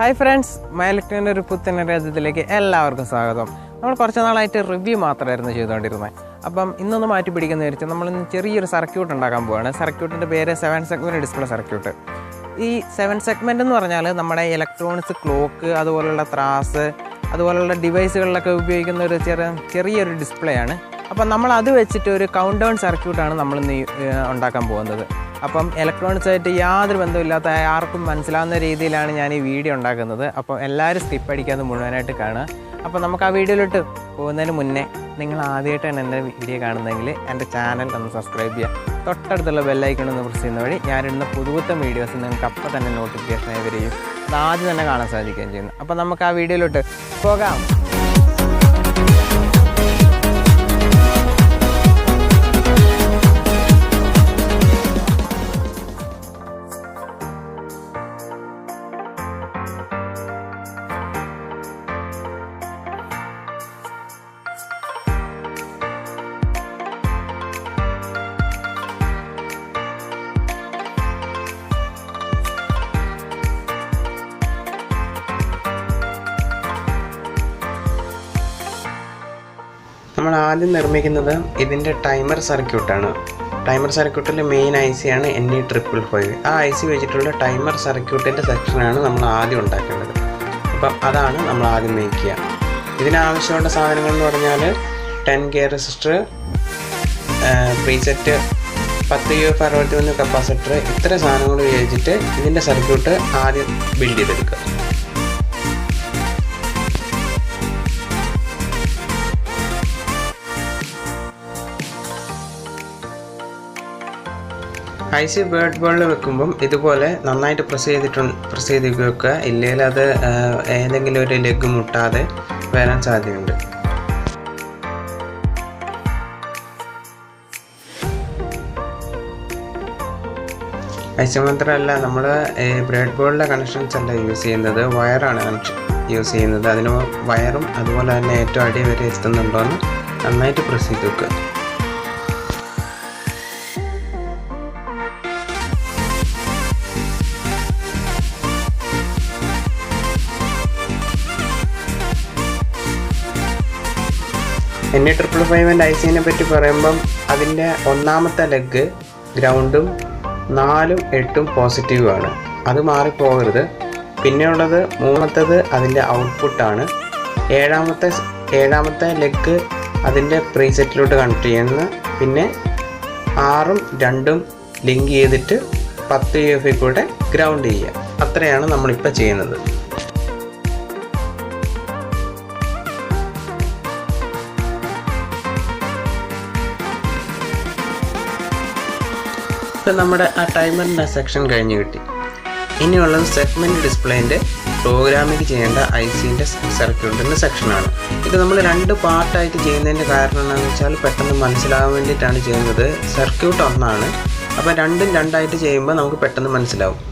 Hi friends, മൈലക്ടിൻ്റെ ഒരു പുത്തൻ രാജ്യത്തിലേക്ക് എല്ലാവർക്കും സ്വാഗതം. നമ്മൾ കുറച്ച് നാളായിട്ട് റിവ്യൂ മാത്രമായിരുന്നു ചെയ്തുകൊണ്ടിരുന്നത്. അപ്പം ഇന്നൊന്ന് മാറ്റി പിടിക്കുന്ന വിചാരിച്ചു നമ്മളിന്ന് ചെറിയൊരു സർക്യൂട്ട് ഉണ്ടാക്കാൻ പോവുകയാണ്. സർക്യൂട്ടിൻ്റെ പേര് 7 സെഗ്മെൻറ്റ് ഡിസ്പ്ലേ സർക്യൂട്ട്. ഈ 7 സെഗ്മെൻറ്റ് എന്ന് പറഞ്ഞാൽ നമ്മുടെ ഇലക്ട്രോണിക്സ്, ക്ലോക്ക്, അതുപോലുള്ള ത്രാസ്, അതുപോലുള്ള ഡിവൈസുകളിലൊക്കെ ഉപയോഗിക്കുന്ന ഒരു ചെറിയൊരു ഡിസ്പ്ലേ ആണ്. അപ്പം നമ്മൾ അത് വെച്ചിട്ട് ഒരു കൗണ്ട് ഡൗൺ സർക്യൂട്ടാണ് നമ്മളിന്ന് ഉണ്ടാക്കാൻ പോകുന്നത്. അപ്പം ഇലക്ട്രോണിക്സായിട്ട് യാതൊരു ബന്ധമില്ലാത്ത ആർക്കും മനസ്സിലാവുന്ന രീതിയിലാണ് ഞാൻ ഈ വീഡിയോ ഉണ്ടാക്കുന്നത്. അപ്പം എല്ലാവരും സ്കിപ്പ് അടിക്കാതെ മുഴുവനായിട്ട് കാണുക. അപ്പോൾ നമുക്ക് ആ വീഡിയോയിലോട്ട് പോകുന്നതിന് മുന്നേ നിങ്ങൾ ആദ്യമായിട്ടാണ് എൻ്റെ വീഡിയോ കാണുന്നതെങ്കിൽ എൻ്റെ ചാനൽ ഒന്ന് സബ്സ്ക്രൈബ് ചെയ്യുക. തൊട്ടടുത്തുള്ള ബെല്ലൈക്കൺ ഒന്ന് പ്രസ് ചെയ്യുന്ന വഴി ഞാനിടുന്ന പുതുപുത്തൻ വീഡിയോസ് നിങ്ങൾക്ക് അപ്പം തന്നെ നോട്ടിഫിക്കേഷനായി വരികയും അത് ആദ്യം തന്നെ കാണാൻ സാധിക്കുകയും ചെയ്യുന്നു. അപ്പോൾ നമുക്ക് ആ വീഡിയോയിലോട്ട് പോകാം. നമ്മൾ ആദ്യം നിർമ്മിക്കുന്നത് ഇതിൻ്റെ ടൈമർ സർക്യൂട്ടാണ്. ടൈമർ സർക്യൂട്ടിൽ മെയിൻ IC ആണ് Ne555. ആ IC വെച്ചിട്ടുള്ള ടൈമർ സർക്യൂട്ടിൻ്റെ സെക്ഷനാണ് നമ്മൾ ആദ്യം ഉണ്ടാക്കേണ്ടത്. അപ്പം അതാണ് നമ്മൾ ആദ്യം മേക്കുക. ഇതിനാവശ്യമുള്ള സാധനങ്ങൾ എന്ന് പറഞ്ഞാൽ 10K resistor, preset, 10 UF 61 capacitor, ഇത്ര സാധനങ്ങൾ ഉപയോഗിച്ചിട്ട് ഇതിൻ്റെ സർക്യൂട്ട് ആദ്യം ബിൽഡ് ചെയ്തെടുക്കുക. IC ബേർഡ് ബോളിൽ വെക്കുമ്പം ഇതുപോലെ നന്നായിട്ട് പ്രസ് ചെയ്ത് വെക്കുക. ഇല്ലെങ്കിൽ അത് ഏതെങ്കിലും ഒരു ലെഗ് മുട്ടാതെ വരാൻ സാധ്യതയുണ്ട്. IC മാത്രമല്ല, നമ്മൾ ബ്രെഡ് ബോർഡിലെ കണക്ഷൻസ് അല്ല യൂസ് ചെയ്യുന്നത്, വയറാണ് യൂസ് ചെയ്യുന്നത്. അതിന് വയറും അതുപോലെ തന്നെ ഏറ്റവും അടി വരെ എത്തുന്നുണ്ടോ എന്ന് നന്നായിട്ട് പ്രസ് ചെയ്ത് വെക്കുക. Ne555 ICനെ പറ്റി പറയുമ്പം അതിൻ്റെ ഒന്നാമത്തെ ലെഗ് ഗ്രൗണ്ടും 4ഉം 8ഉം പോസിറ്റീവാണ്. അത് മാറിപ്പോകരുത്. പിന്നെയുള്ളത് മൂന്നാമത്തേത് അതിൻ്റെ ഔട്ട്പുട്ടാണ്. ഏഴാമത്തെ ലെഗ് അതിൻ്റെ പ്രീസെറ്റിലോട്ട് കണക്ട് ചെയ്യുന്നു. പിന്നെ 6ഉം 2ഉം ലിങ്ക് ചെയ്തിട്ട് 10 UF കൂടെ ഗ്രൗണ്ട് ചെയ്യുക. അത്രയാണ് നമ്മളിപ്പോൾ ചെയ്യുന്നത്. ഇപ്പം നമ്മുടെ ആ ടൈമറിൻ്റെ സെക്ഷൻ കഴിഞ്ഞ് കിട്ടി. ഇനിയുള്ളത് സെഗ്മെൻറ്റ് ഡിസ്പ്ലേൻ്റെ പ്രോഗ്രാമിംഗ് ചെയ്യേണ്ട ICൻ്റെ സർക്യൂട്ടിൻ്റെ സെക്ഷനാണ്. ഇത് നമ്മൾ 2 പാർട്ടായിട്ട് ചെയ്യുന്നതിൻ്റെ കാരണം എന്താണെന്ന് വെച്ചാൽ പെട്ടെന്ന് മനസ്സിലാകാൻ വേണ്ടിയിട്ടാണ് ചെയ്യുന്നത്. സർക്യൂട്ട് ഒന്നാണ്, അപ്പോൾ രണ്ടും രണ്ടായിട്ട് ചെയ്യുമ്പോൾ നമുക്ക് പെട്ടെന്ന് മനസ്സിലാവും.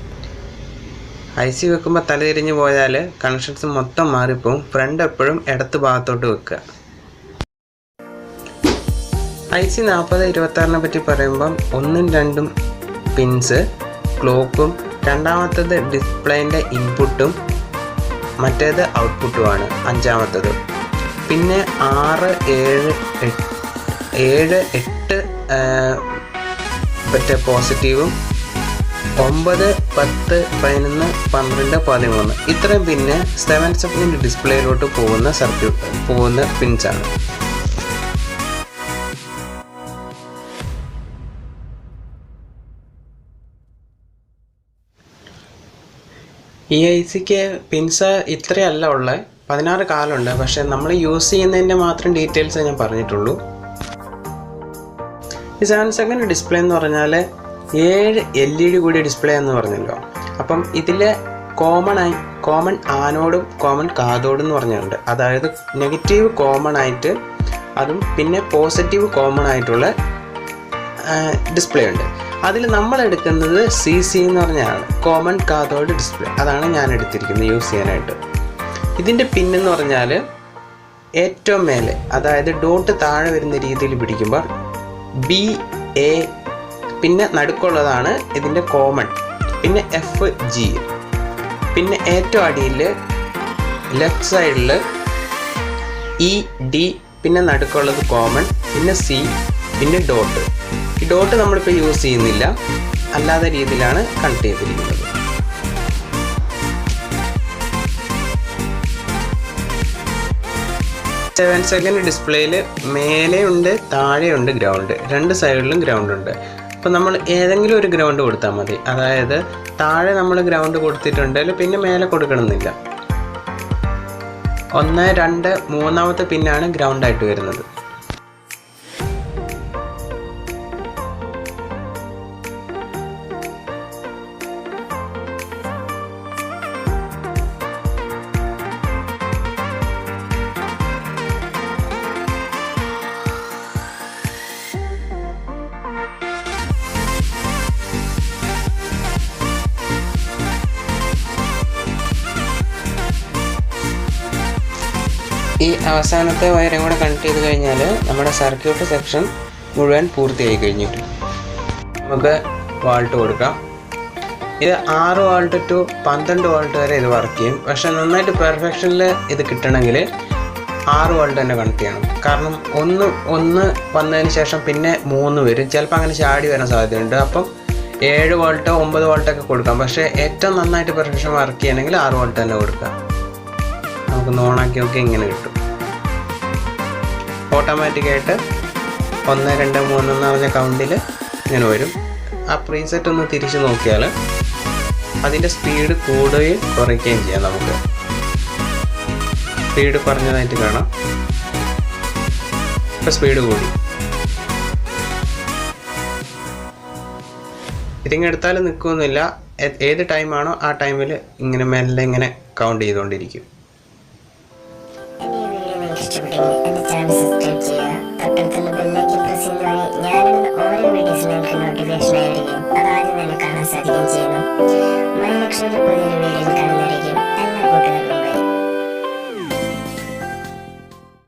IC വെക്കുമ്പോൾ തലതിരിഞ്ഞ് പോയാൽ കണക്ഷൻസ് മൊത്തം മാറിപ്പോവും. ഫ്രണ്ട് എപ്പോഴും ഇടത്ത് ഭാഗത്തോട്ട് വെക്കുക. IC 4026 പറ്റി പറയുമ്പം 1ഉം 2ഉം പിൻസ് ക്ലോക്കും, രണ്ടാമത്തേത് ഡിസ്പ്ലേൻ്റെ ഇൻപുട്ടും, മറ്റേത് ഔട്ട്പുട്ടുമാണ് അഞ്ചാമത്തേത്. പിന്നെ 6, 7, 8 മറ്റേ പോസിറ്റീവും, 9, 10, 11, 12, 13 ഇത്രയും പിന്നെ 7 സെഗ്മെൻറ്റ് ഡിസ്പ്ലേയിലോട്ട് പോകുന്ന പിൻസാണ്. ഈ ICക്ക് പിൻസ് ഇത്രയല്ല ഉള്ളത്, 16 കാലുണ്ട്. പക്ഷേ നമ്മൾ യൂസ് ചെയ്യുന്നതിൻ്റെ മാത്രം ഡീറ്റെയിൽസേ ഞാൻ പറഞ്ഞിട്ടുള്ളൂ. ഈ 7 സെഗ്മെൻറ്റ് ഡിസ്പ്ലേ എന്ന് പറഞ്ഞാൽ 7 LED കൂടിയ ഡിസ്പ്ലേ എന്ന് പറഞ്ഞല്ലോ. അപ്പം ഇതിൽ കോമൺ ആനോഡും കോമൺ കാഥോഡും എന്ന് പറഞ്ഞിട്ടുണ്ട്. അതായത് നെഗറ്റീവ് കോമൺ ആയിട്ട് അതും പിന്നെ പോസിറ്റീവ് കോമൺ ആയിട്ടുള്ള ഡിസ്പ്ലേ ഉണ്ട്. അതിൽ നമ്മൾ എടുക്കുന്നത് CC എന്ന് പറഞ്ഞാണ് കോമൺ കാഥോഡ് ഡിസ്പ്ലേ. അതാണ് ഞാൻ എടുത്തിരിക്കുന്നത് യൂസ് ചെയ്യാനായിട്ട്. ഇതിൻ്റെ പിന്നെന്ന് പറഞ്ഞാൽ ഏറ്റവും മേലെ, അതായത് ഡോട്ട് താഴെ വരുന്ന രീതിയിൽ പിടിക്കുമ്പോൾ BA, പിന്നെ നടുക്കുള്ളതാണ് ഇതിൻ്റെ കോമൺ, പിന്നെ FG, പിന്നെ ഏറ്റവും അടിയിൽ ലെഫ്റ്റ് സൈഡിൽ ഇ ഡി, പിന്നെ നടുക്കുള്ളത് കോമൺ, പിന്നെ സി, പിന്നെ ഡോട്ട്. ഈ ഡോട്ട് നമ്മളിപ്പോൾ യൂസ് ചെയ്യുന്നില്ല, അല്ലാത്ത രീതിയിലാണ് കണക്ട് ചെയ്തിരിക്കുന്നത്. 7 സെക്കൻഡ് ഡിസ്പ്ലേയിൽ മേലെയുണ്ട് താഴെയുണ്ട് ഗ്രൗണ്ട്, രണ്ട് സൈഡിലും ഗ്രൗണ്ട് ഉണ്ട്. അപ്പോൾ നമ്മൾ ഏതെങ്കിലും ഒരു ഗ്രൗണ്ട് കൊടുത്താൽ മതി. അതായത് താഴെ നമ്മൾ ഗ്രൗണ്ട് കൊടുത്തിട്ടുണ്ടെങ്കിൽ പിന്നെ മേലെ കൊടുക്കണമെന്നില്ല. 1, 2, 3ാമത്തെ പിന്നാണ് ഗ്രൗണ്ടായിട്ട് വരുന്നത്. ഈ അവസാനത്തെ വയറും കൂടെ കണക്ട് ചെയ്ത് കഴിഞ്ഞാൽ നമ്മുടെ സർക്യൂട്ട് സെക്ഷൻ മുഴുവൻ പൂർത്തിയായി കഴിഞ്ഞിട്ട് നമുക്ക് വാൾട്ട് കൊടുക്കാം. ഇത് 6 വോൾട്ട് ടു 12 വോൾട്ട് വരെ ഇത് വർക്ക് ചെയ്യും. പക്ഷെ നന്നായിട്ട് പെർഫെക്ഷനിൽ ഇത് കിട്ടണമെങ്കിൽ 6 വോൾട്ട് തന്നെ കണക്ട് ചെയ്യണം. കാരണം ഒന്ന് വന്നതിന് ശേഷം പിന്നെ 3 വരും. ചിലപ്പോൾ അങ്ങനെ ചാടി വരാൻ സാധ്യതയുണ്ട്. അപ്പം 7 വോൾട്ടോ 9 വോൾട്ടൊക്കെ കൊടുക്കാം. പക്ഷേ ഏറ്റവും നന്നായിട്ട് പെർഫെക്ഷൻ വർക്ക് ചെയ്യണമെങ്കിൽ 6 വോൾട്ട് തന്നെ കൊടുക്കാം. നമുക്ക് ഓണാക്കി നോക്കി ഇങ്ങനെ കിട്ടും. ഓട്ടോമാറ്റിക്കായിട്ട് 1, 2, 3 എന്ന് പറഞ്ഞ കൗണ്ടിൽ ഇങ്ങനെ വരും. ആ പ്രീസെറ്റ് ഒന്ന് തിരിച്ച് നോക്കിയാൽ അതിൻ്റെ സ്പീഡ് കൂടുകയും കുറയ്ക്കുകയും ചെയ്യാം. നമുക്ക് സ്പീഡ് കുറഞ്ഞതായിട്ട് കാണാം. ഇപ്പോൾ സ്പീഡ് കൂടി. ഇതിങ്ങെടുത്താലും നിൽക്കുകയൊന്നുമില്ല. ഏത് ടൈമാണോ ആ ടൈമിൽ ഇങ്ങനെ മെല്ലെ ഇങ്ങനെ കൗണ്ട് ചെയ്തുകൊണ്ടിരിക്കും. എന്റെ ചാനൽ സബ്സ്ക്രൈബ് ചെയ്യുക. തൊട്ടടുത്തുള്ള ബെല്ലൈക്കൺ പ്രസ് ചെയ്യുന്നതായി ഞാനിടുന്ന ഓരോ വീഡിയോസിലും നിങ്ങൾക്ക് നോട്ടിഫിക്കേഷൻ ആയിരിക്കും.